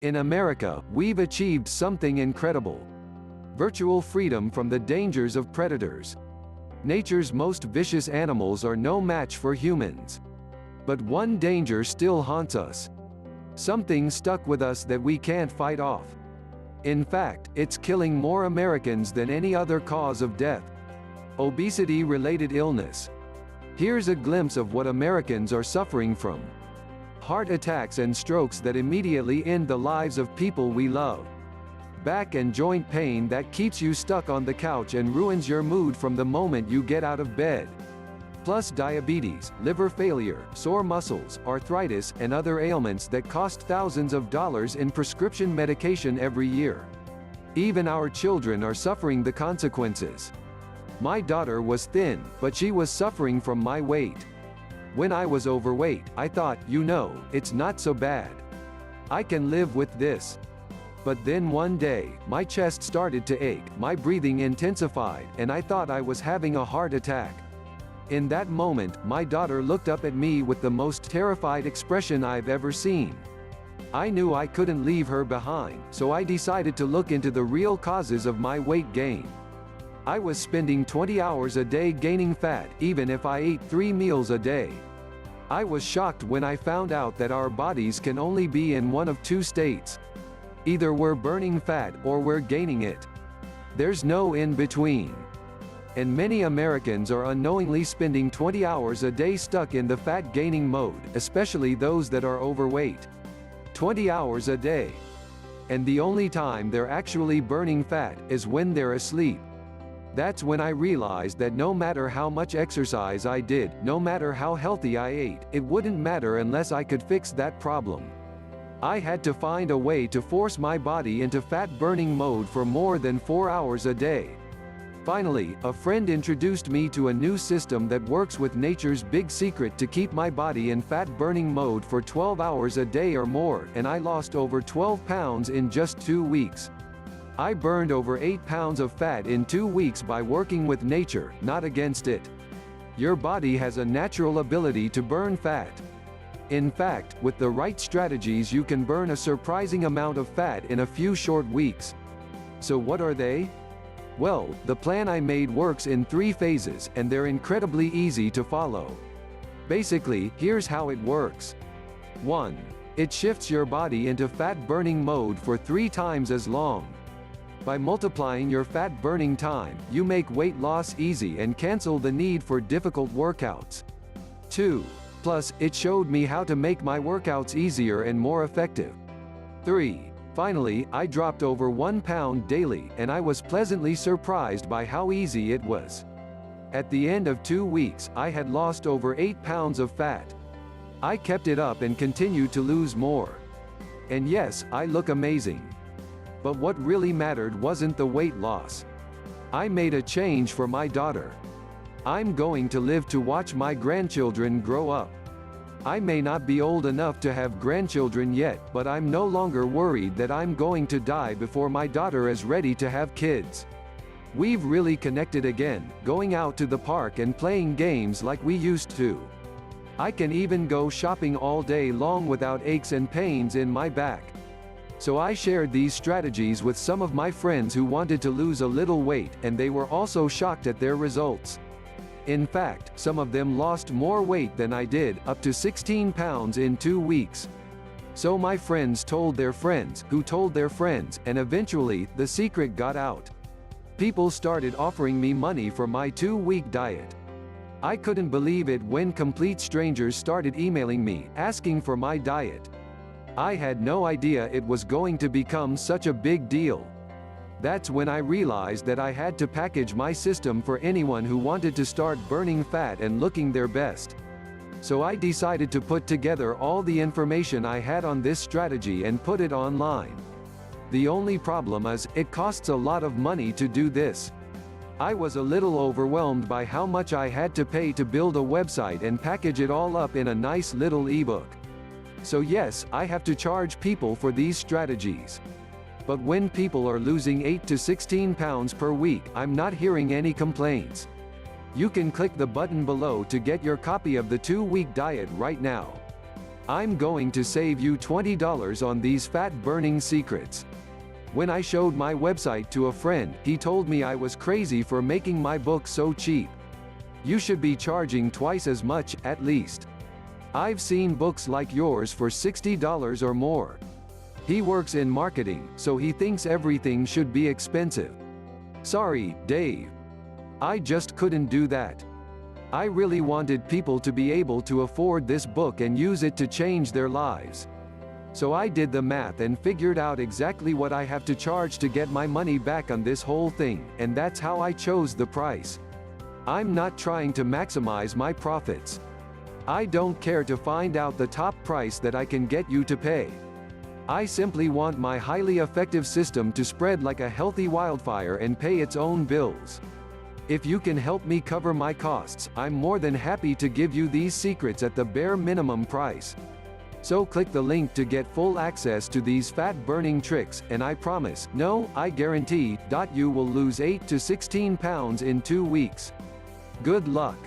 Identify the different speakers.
Speaker 1: In America, we've achieved something incredible. Virtual freedom from the dangers of predators. Nature's most vicious animals are no match for humans. But one danger still haunts us. Something stuck with us that we can't fight off. In fact, it's killing more Americans than any other cause of death. Obesity-related illness. Here's a glimpse of what Americans are suffering from. Heart attacks and strokes that immediately end the lives of people we love. Back and joint pain that keeps you stuck on the couch and ruins your mood from the moment you get out of bed. Plus diabetes, liver failure, sore muscles, arthritis, and other ailments that cost thousands of dollars in prescription medication every year. Even our children are suffering the consequences. My daughter was thin, but she was suffering from my weight. When I was overweight, I thought, it's not so bad. I can live with this. But then one day, my chest started to ache, my breathing intensified, and I thought I was having a heart attack. In that moment, my daughter looked up at me with the most terrified expression I've ever seen. I knew I couldn't leave her behind, so I decided to look into the real causes of my weight gain. I was spending 20 hours a day gaining fat, even if I ate 3 meals a day. I was shocked when I found out that our bodies can only be in one of two states. Either we're burning fat or we're gaining it. There's no in between. And many Americans are unknowingly spending 20 hours a day stuck in the fat-gaining mode, especially those that are overweight. 20 hours a day. And the only time they're actually burning fat is when they're asleep. That's when I realized that no matter how much exercise I did, no matter how healthy I ate, it wouldn't matter unless I could fix that problem. I had to find a way to force my body into fat-burning mode for more than 4 hours a day. Finally, a friend introduced me to a new system that works with nature's big secret to keep my body in fat-burning mode for 12 hours a day or more, and I lost over 12 pounds in just 2 weeks. I burned over 8 pounds of fat in 2 weeks by working with nature, not against it. Your body has a natural ability to burn fat. In fact, with the right strategies you can burn a surprising amount of fat in a few short weeks. So what are they? Well, the plan I made works in 3 phases, and they're incredibly easy to follow. Basically, here's how it works. 1. It shifts your body into fat-burning mode for 3 times as long. By multiplying your fat-burning time, you make weight loss easy and cancel the need for difficult workouts. 2. Plus, it showed me how to make my workouts easier and more effective. 3. Finally, I dropped over 1 pound daily, and I was pleasantly surprised by how easy it was. At the end of 2 weeks, I had lost over 8 pounds of fat. I kept it up and continued to lose more. And yes, I look amazing. But what really mattered wasn't the weight loss. I made a change for my daughter. I'm going to live to watch my grandchildren grow up. I may not be old enough to have grandchildren yet, but I'm no longer worried that I'm going to die before my daughter is ready to have kids. We've really connected again, going out to the park and playing games like we used to. I can even go shopping all day long without aches and pains in my back. So I shared these strategies with some of my friends who wanted to lose a little weight, and they were also shocked at their results. In fact, some of them lost more weight than I did, up to 16 pounds in 2 weeks. So my friends told their friends, who told their friends, and eventually, the secret got out. People started offering me money for my 2-week diet. I couldn't believe it when complete strangers started emailing me, asking for my diet. I had no idea it was going to become such a big deal. That's when I realized that I had to package my system for anyone who wanted to start burning fat and looking their best. So I decided to put together all the information I had on this strategy and put it online. The only problem is, it costs a lot of money to do this. I was a little overwhelmed by how much I had to pay to build a website and package it all up in a nice little ebook. So yes, I have to charge people for these strategies. But when people are losing 8 to 16 pounds per week, I'm not hearing any complaints. You can click the button below to get your copy of the 2-week diet right now. I'm going to save you $20 on these fat-burning secrets. When I showed my website to a friend, he told me I was crazy for making my book so cheap. You should be charging twice as much, at least. I've seen books like yours for $60 or more. He works in marketing, so he thinks everything should be expensive. Sorry, Dave. I just couldn't do that. I really wanted people to be able to afford this book and use it to change their lives. So I did the math and figured out exactly what I have to charge to get my money back on this whole thing, and that's how I chose the price. I'm not trying to maximize my profits. I don't care to find out the top price that I can get you to pay. I simply want my highly effective system to spread like a healthy wildfire and pay its own bills. If you can help me cover my costs, I'm more than happy to give you these secrets at the bare minimum price. So click the link to get full access to these fat-burning tricks, and I promise, no, I guarantee, you will lose 8 to 16 pounds in 2 weeks. Good luck.